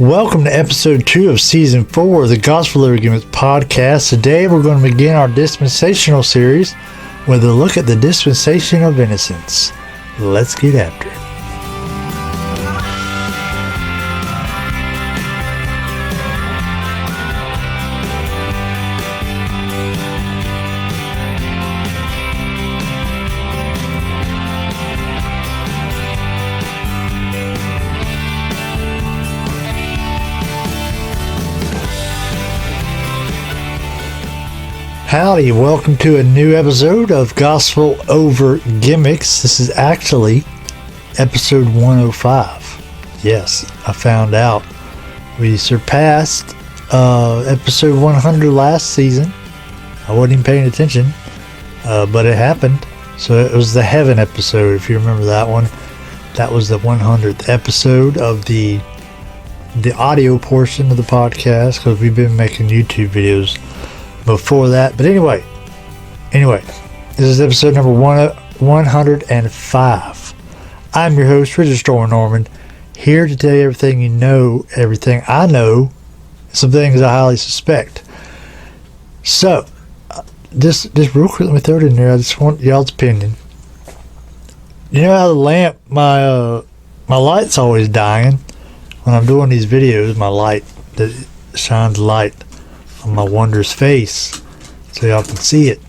Welcome to episode 2 of season 4 of the Gospelovergimmicks podcast. Today we're going to begin our dispensational series with a look at the Dispensation of Innocence. Let's get after it. Howdy, welcome to a new episode of Gospel Over Gimmicks. This is actually episode 105. Yes, I found out we surpassed episode 100 last season. I wasn't even paying attention, but it happened. So it was the heaven episode, if you remember that one. That was the 100th episode of the audio portion of the podcast, because we've been making YouTube videos before that. But anyway, this is episode number 105. I'm your host, Richard Storm Norman, here to tell you everything you know, everything I know, some things I highly suspect. So, just real quick, let me throw it in there. I just want y'all's opinion. You know how the lamp, my light's always dying when I'm doing these videos. My light that shines light on my wondrous face so y'all can see it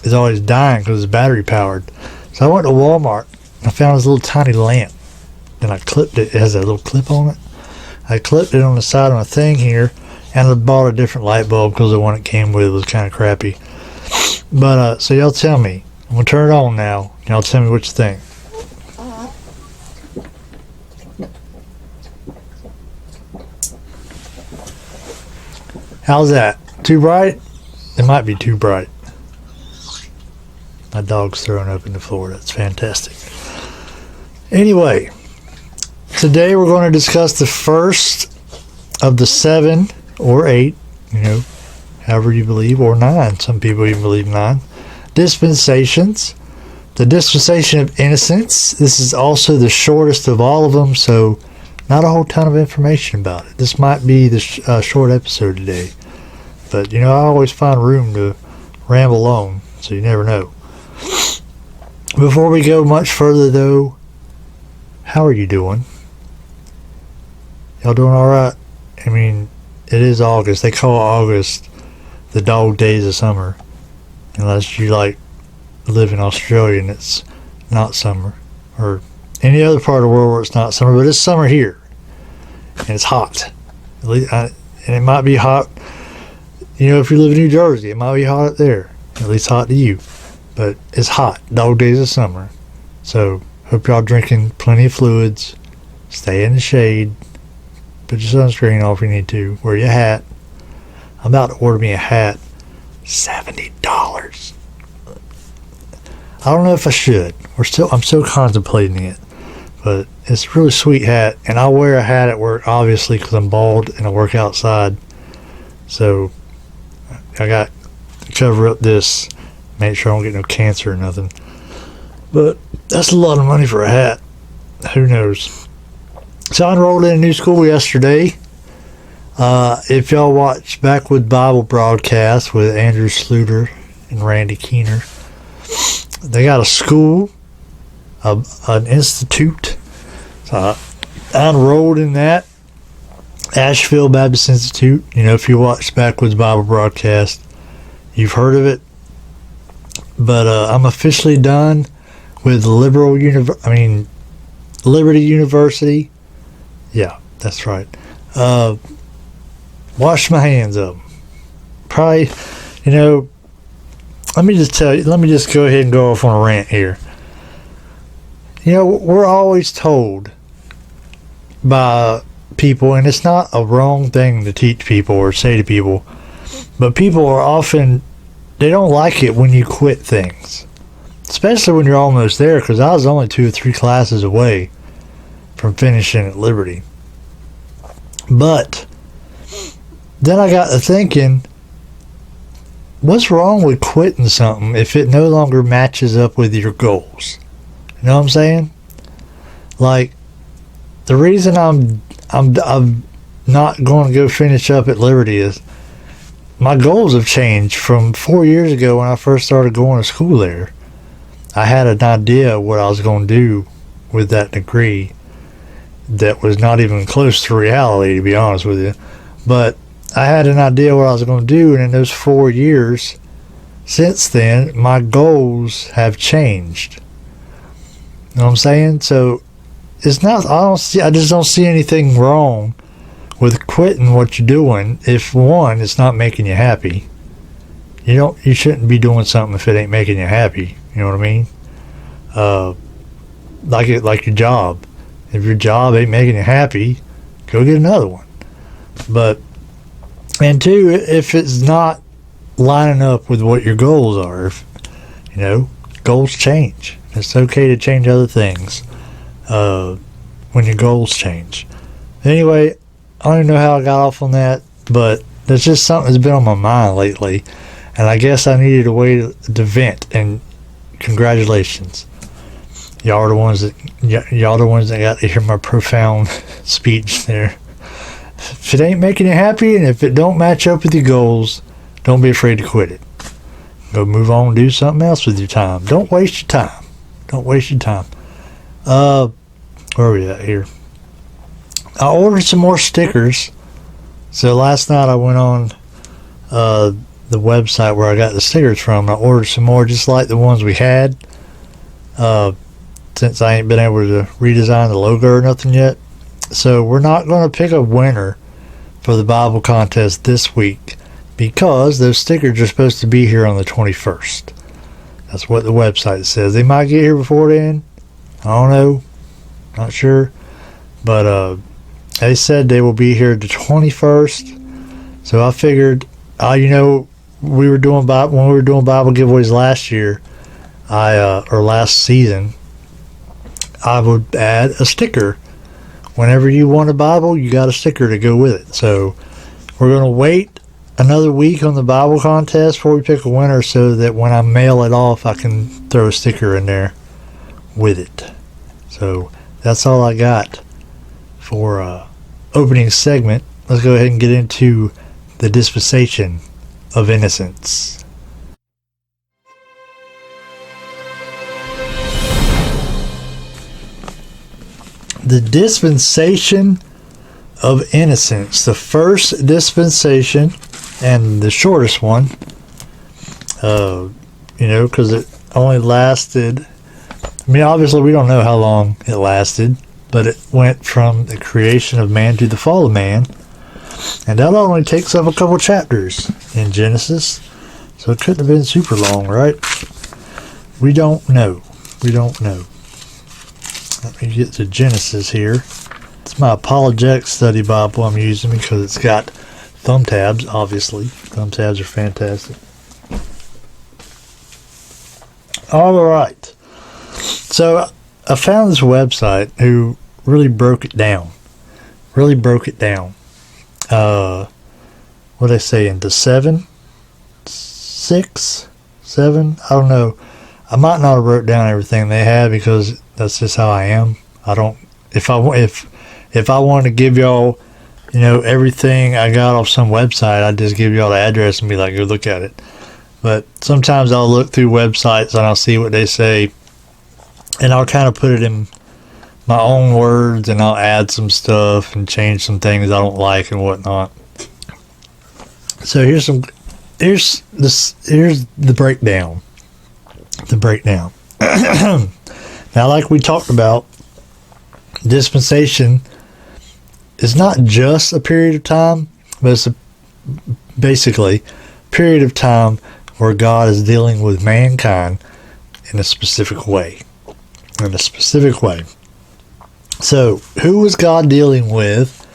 is always dying because it's battery powered. So I went to Walmart and I found this little tiny lamp and I clipped it. It has a little clip on it. I clipped it on the side of my thing here, and I bought a different light bulb because the one it came with was kind of crappy. But so y'all tell me, I'm gonna turn it on now. Y'all tell me what you think. How's that? Too bright? It might be too bright. My dog's throwing up in the floor. That's fantastic. Anyway, today we're going to discuss the first of the 7 or 8, however you believe, or 9. Some people even believe 9. Dispensations. The Dispensation of Innocence. This is also the shortest of all of them, so not a whole ton of information about it. This might be the short episode today. But, I always find room to ramble on, so you never know. Before we go much further, though, how are you doing? Y'all doing alright? I mean, it is August. They call August the dog days of summer. Unless you, live in Australia and it's not summer. Or any other part of the world where it's not summer, but it's summer here. And it's hot. And it might be hot, if you live in New Jersey, it might be hot up there. At least hot to you. But it's hot. Dog days of summer. So, hope y'all drinking plenty of fluids. Stay in the shade. Put your sunscreen on if you need to. Wear your hat. I'm about to order me a hat. $70. I don't know if I should. I'm still contemplating it. But it's a really sweet hat. And I wear a hat at work, obviously, because I'm bald and I work outside. So I got to cover up this. Make sure I don't get no cancer or nothing. But that's a lot of money for a hat. Who knows? So I enrolled in a new school yesterday. If y'all watch Backwood Bible broadcast with Andrew Sluter and Randy Keener, they got a school, an institute. So I enrolled in that. Asheville Baptist Institute. If you watch Backwoods Bible broadcast, you've heard of it. But I'm officially done with Liberty University. Yeah, that's right. Wash my hands of them. Probably, let me just go ahead and go off on a rant here. We're always told by people, and it's not a wrong thing to teach people or say to people, but people are often, they don't like it when you quit things, especially when you're almost there, because I was only 2 or 3 classes away from finishing at Liberty. But then I got to thinking, what's wrong with quitting something if it no longer matches up with your goals? You know what I'm saying? The reason I've not going to go finish up at Liberty is my goals have changed from 4 years ago when I first started going to school there. I had an idea of what I was going to do with that degree that was not even close to reality, to be honest with you. But I had an idea what I was going to do, and in those 4 years since then, my goals have changed. You know what I'm saying? So it's not. I just don't see anything wrong with quitting what you're doing if, one, it's not making you happy. You shouldn't be doing something if it ain't making you happy. You know what I mean? Like your job. If your job ain't making you happy, go get another one. And two, if it's not lining up with what your goals are, goals change. It's okay to change other things when your goals change. Anyway, I don't even know how I got off on that, but there's just something that's been on my mind lately, and I guess I needed a way to vent. And congratulations, y'all are the ones that got to hear my profound speech there. If it ain't making you happy, and if it don't match up with your goals, don't be afraid to quit it. Go move on and do something else with your time. Don't waste your time. Where are we at here? I ordered some more stickers. So last night I went on the website where I got the stickers from. I ordered some more just like the ones we had. Since I ain't been able to redesign the logo or nothing yet. So we're not going to pick a winner for the Bible contest this week because those stickers are supposed to be here on the 21st. That's what the website says. They might get here before then. I don't know. Not sure. But they said they will be here the 21st. So I figured, when we were doing Bible giveaways last year, or last season, I would add a sticker. Whenever you want a Bible, you got a sticker to go with it. So we're going to wait another week on the Bible contest before we pick a winner so that when I mail it off, I can throw a sticker in there with it. So that's all I got for opening segment. Let's go ahead and get into the Dispensation of Innocence. The Dispensation of Innocence, the first dispensation and the shortest one, because it only lasted, obviously we don't know how long it lasted, but it went from the creation of man to the fall of man, and that only takes up a couple chapters in Genesis, so it couldn't have been super long, right? We don't know. Let me get to Genesis here. It's my apologetic study Bible I'm using because it's got thumb tabs, obviously. Thumb tabs are fantastic. Alright. So I found this website who really broke it down. What they say into 7? 6? 7? I don't know. I might not have wrote down everything they had because that's just how I am. If I wanted to give y'all, everything I got off some website, I'd just give y'all the address and be like, go look at it. But sometimes I'll look through websites and I'll see what they say, and I'll kind of put it in my own words, and I'll add some stuff and change some things I don't like and whatnot. So here's the breakdown. Now, like we talked about, dispensation is not just a period of time, but it's basically a period of time where God is dealing with mankind in a specific way. So, who was God dealing with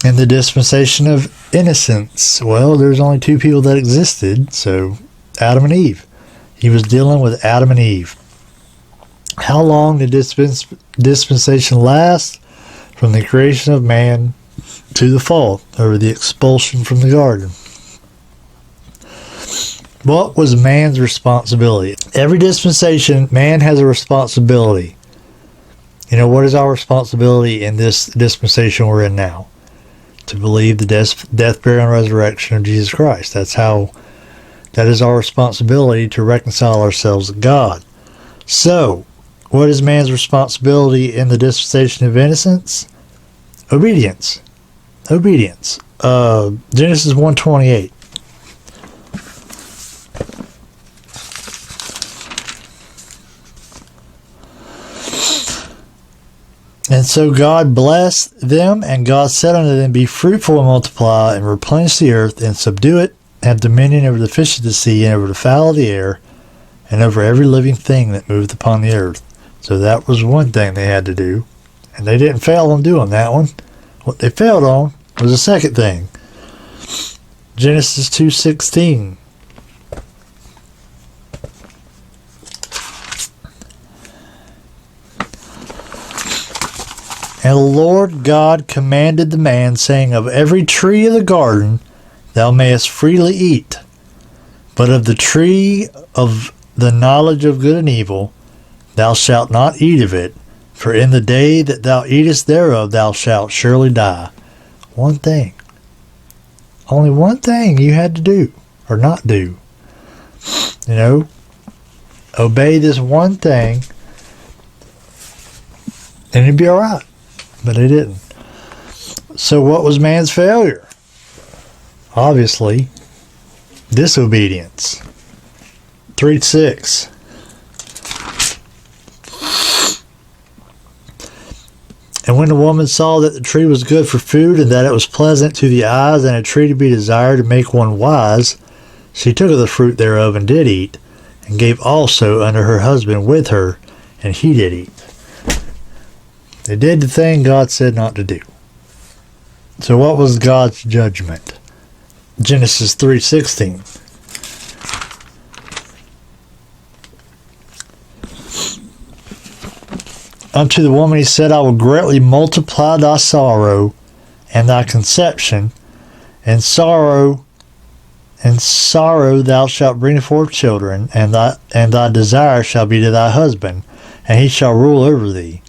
in the dispensation of innocence? Well, there's only two people that existed, so Adam and Eve. He was dealing with Adam and Eve. How long did dispensation last? From the creation of man to the fall, or the expulsion from the garden. What was man's responsibility? Every dispensation, man has a What is our responsibility in this dispensation we're in now? to believe the death, burial, and resurrection of Jesus Christ. That is our responsibility, to reconcile ourselves to God. So, what is man's responsibility in the dispensation of innocence? Obedience. Obedience. Genesis 1:28. And so God blessed them, and God said unto them, Be fruitful and multiply, and replenish the earth, and subdue it, have dominion over the fish of the sea, and over the fowl of the air, and over every living thing that moveth upon the earth. So that was one thing they had to do, and they didn't fail on doing that one. What they failed on was the second thing. Genesis 2:16. And the Lord God commanded the man, saying, Of every tree of the garden thou mayest freely eat, but of the tree of the knowledge of good and evil thou shalt not eat of it, for in the day that thou eatest thereof thou shalt surely die. One thing. Only one thing you had to do, or not do. Obey this one thing, and it'd be alright. But they didn't. So what was man's failure? Obviously, disobedience. 3:6. And when the woman saw that the tree was good for food, and that it was pleasant to the eyes, and a tree to be desired to make one wise, she took of the fruit thereof and did eat, and gave also unto her husband with her, and he did eat. They did the thing God said not to do. So what was God's judgment? Genesis 3:16. Unto the woman he said, I will greatly multiply thy sorrow and thy conception, and sorrow thou shalt bring forth children, and thy desire shall be to thy husband, and he shall rule over thee.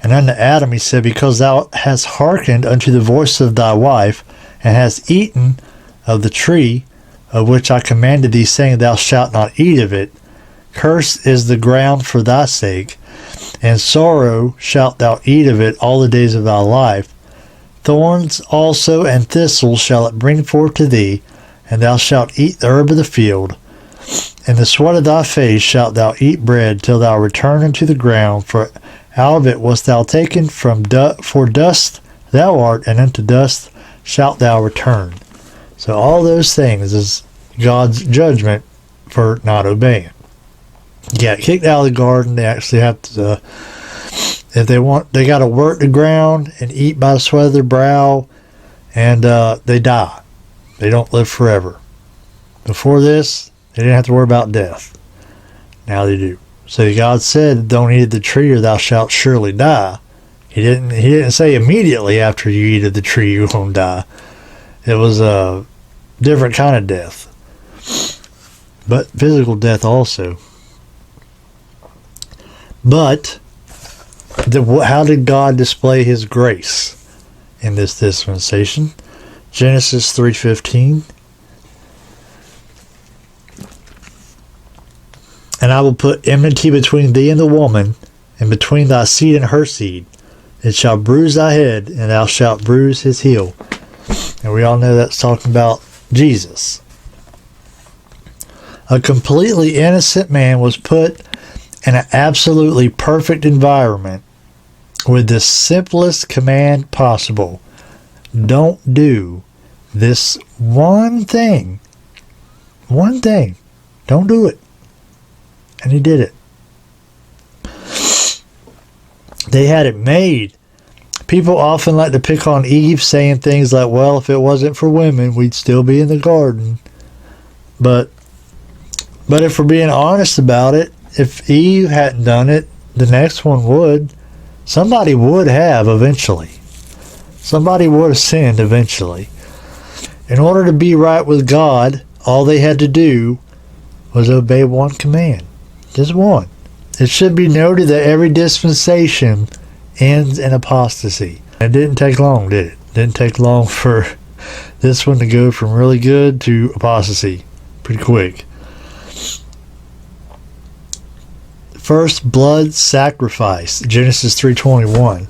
And unto Adam he said, Because thou hast hearkened unto the voice of thy wife, and hast eaten of the tree of which I commanded thee, saying, Thou shalt not eat of it, cursed is the ground for thy sake, and sorrow shalt thou eat of it all the days of thy life. Thorns also and thistles shall it bring forth to thee, and thou shalt eat the herb of the field. In the sweat of thy face shalt thou eat bread, till thou return unto the ground, for out of it wast thou taken, for dust thou art, and unto dust shalt thou return. So all those things is God's judgment for not obeying. You got kicked out of the garden. They actually have to, if they want, they got to work the ground and eat by the sweat of their brow, and they die. They don't live forever. Before this, they didn't have to worry about death. Now they do. So God said, don't eat of the tree or thou shalt surely die. He didn't say immediately after you eat of the tree you're going to die. It was a different kind of death. But physical death also. But how did God display his grace in this dispensation? Genesis 3:15. And I will put enmity between thee and the woman, and between thy seed and her seed. It shall bruise thy head, and thou shalt bruise his heel. And we all know that's talking about Jesus. A completely innocent man was put in an absolutely perfect environment with the simplest command possible. Don't do this one thing. One thing. Don't do it. And he did it. They had it made. People often like to pick on Eve, saying things like, well, if it wasn't for women, we'd still be in the garden. But if we're being honest about it, if Eve hadn't done it, the next one would. Somebody would have eventually. Somebody would have sinned eventually. In order to be right with God, all they had to do was obey one command. Just one. It should be noted that every dispensation ends in apostasy. It didn't take long, did it? Didn't take long for this one to go from really good to apostasy. Pretty quick. First blood sacrifice, Genesis 3:21.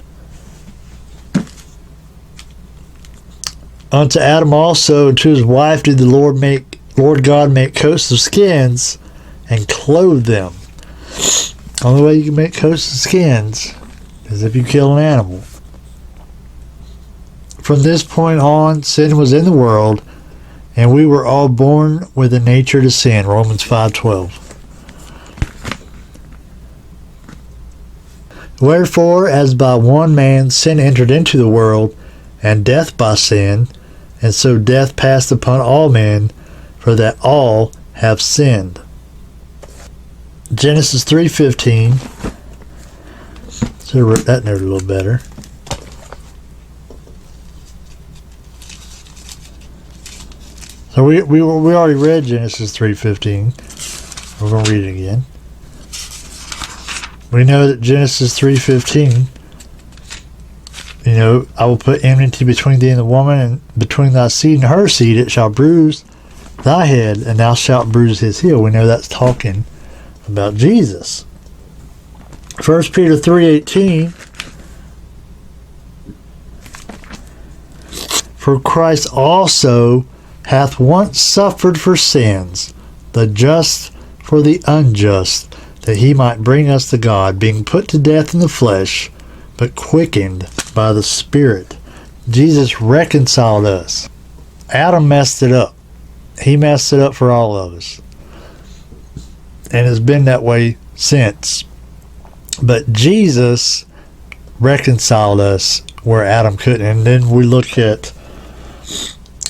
Unto Adam also and to his wife did the Lord God make coats of skins and clothe them. Only way you can make coats of skins is if you kill an animal. From this point on, sin was in the world, and we were all born with a nature to sin. Romans 5:12. Wherefore, as by one man sin entered into the world, and death by sin, and so death passed upon all men, for that all have sinned. Genesis 3:15. So I wrote that note a little better. So we already read Genesis 3:15. We're going to read it again. We know that Genesis 3:15, I will put enmity between thee and the woman, and between thy seed and her seed it shall bruise thy head, and thou shalt bruise his heel. We know that's talking about Jesus. 1 Peter 3:18, for Christ also hath once suffered for sins, the just for the unjust, that he might bring us to God, being put to death in the flesh, but quickened by the Spirit. Jesus reconciled us. Adam messed it up. He messed it up for all of us. And it's been that way since. But Jesus reconciled us where Adam couldn't. And then we look at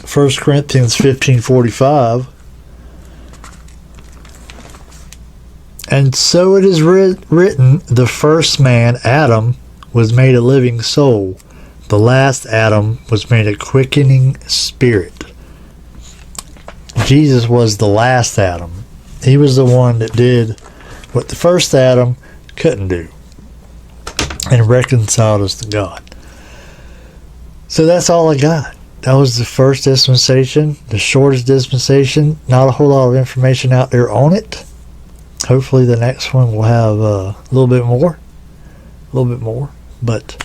1 Corinthians 15:45. And so it is written, the first man, Adam, was made a living soul. The last Adam was made a quickening spirit. Jesus was the last Adam. He was the one that did what the first Adam couldn't do, and reconciled us to God. So that's all I got. That was the first dispensation, the shortest dispensation. Not a whole lot of information out there on it. Hopefully the next one will have a little bit more. But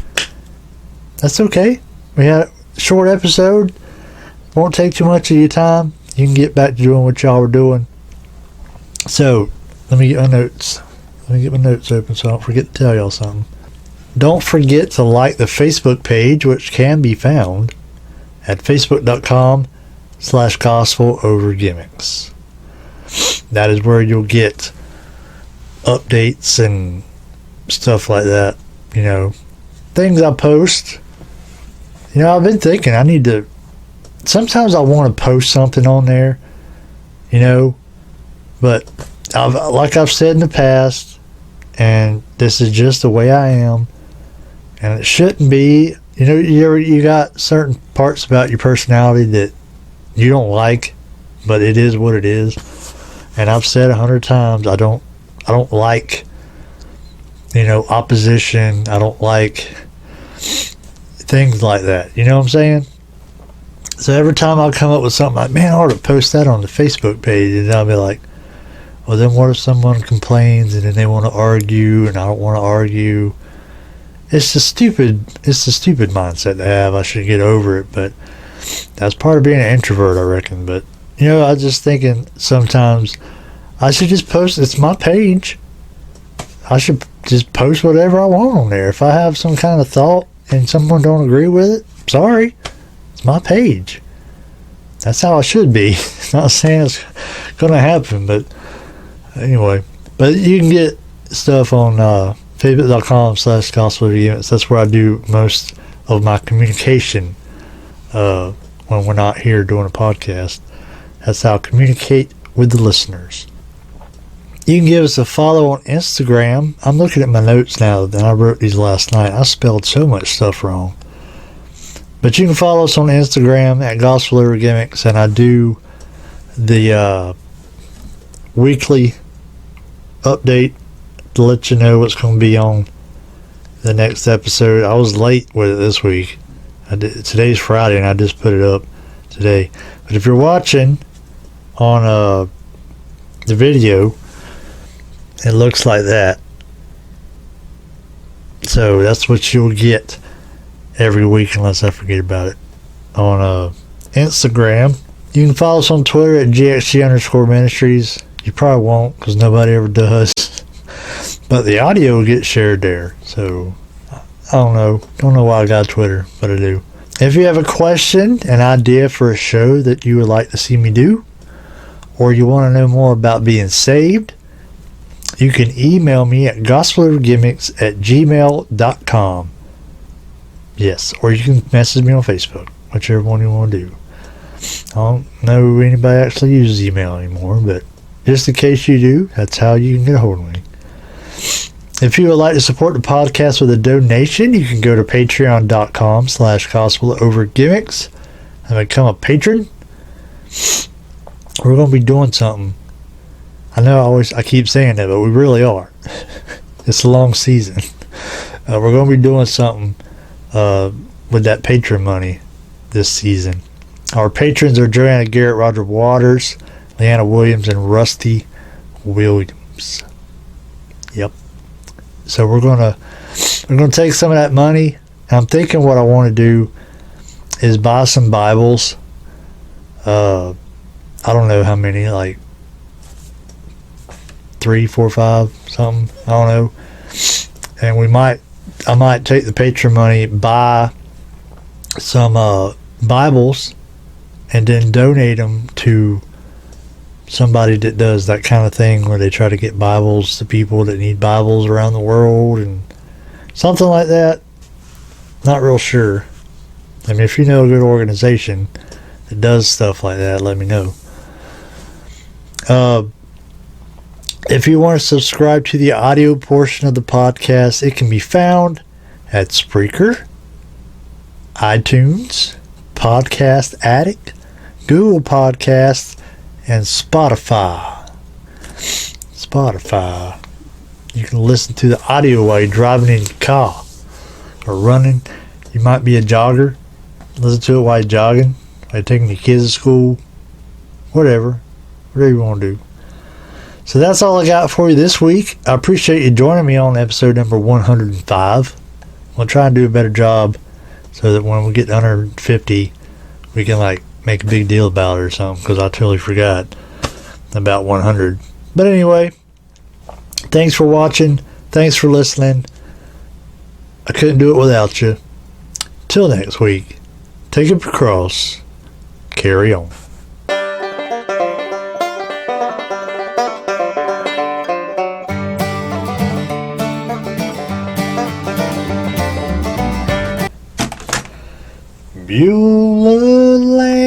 that's okay. We had a short episode. Won't take too much of your time. You can get back to doing what y'all were doing. So, let me get my notes. Open so I don't forget to tell y'all something. Don't forget to like the Facebook page, which can be found at facebook.com/gospelovergimmicks. That is where you'll get updates and stuff like that. Things I post. I've been thinking I need to. Sometimes I want to post something on there, but I've said in the past, and this is just the way I am, and it shouldn't be. You got certain parts about your personality that you don't like, but it is what it is. And I've said 100 times I don't like opposition. I don't like things like that. You know what I'm saying? So every time I come up with something like, man, I ought to post that on the Facebook page, and I'll be like, well, then what if someone complains and then they want to argue, and I don't want to argue? It's the stupid mindset to have. I should get over it, but that's part of being an introvert, I reckon. But I was just thinking sometimes I should just post. It's my page. I should just post whatever I want on there. If I have some kind of thought and someone don't agree with it, sorry, it's my page. That's how it should be. Not saying it's gonna happen, but anyway. But you can get stuff on facebook.com/gospelovergimmicks. That's where I do most of my communication when we're not here doing a podcast. That's how I communicate with the listeners. You can give us a follow on Instagram. I'm looking at my notes now, and I wrote these last night. I spelled so much stuff wrong. But you can follow us on Instagram at gospelovergimmicks, and I do the weekly update to let you know what's going to be on the next episode. I was late with it this week. Today's Friday, and I just put it up today. But if you're watching on the video, it looks like that. So that's what you'll get every week, unless I forget about it. On Instagram, you can follow us on Twitter at GXG_ministries. You probably won't, because nobody ever does. But the audio will get shared there. So I don't know why I got Twitter, but I do. If you have a question, an idea for a show that you would like to see me do, or you want to know more about being saved, you can email me at gospelovergimmicks@gmail.com. Yes, or you can message me on Facebook, whichever one you want to do. I don't know anybody actually uses email anymore, but just in case you do, that's how you can get a hold of me. If you would like to support the podcast with a donation, you can go to patreon.com/gospelovergimmicks and become a patron. We're going to be doing something. I know I keep saying that, but we really are. It's a long season. We're going to be doing something with that patron money this season. Our patrons are Joanna Garrett, Roger Waters, Leanna Williams, and Rusty Williams. Yep. So we're gonna take some of that money, and I'm thinking what I want to do is buy some Bibles. I don't know how many, like 3, 4, 5, something. I don't know. And I might take the patron money, buy some Bibles, and then donate them to somebody that does that kind of thing where they try to get Bibles to people that need Bibles around the world and something like that. Not real sure. I mean, if you know a good organization that does stuff like that, let me know. If you want to subscribe to the audio portion of the podcast, it can be found at Spreaker, iTunes, Podcast Addict, Google Podcasts, and Spotify. You can listen to the audio while you're driving in your car or running. You might be a jogger. Listen to it while you're jogging, while you're taking your kids to school. Whatever you want to do. So that's all I got for you this week. I appreciate you joining me on episode number 105. We'll try and do a better job so that when we get under 50, we can make a big deal about it or something, because I totally forgot about 100. But anyway, thanks for watching. Thanks for listening. I couldn't do it without you. Till next week, take up your cross. Carry on. Beulah Lane,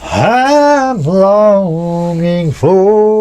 I'm longing for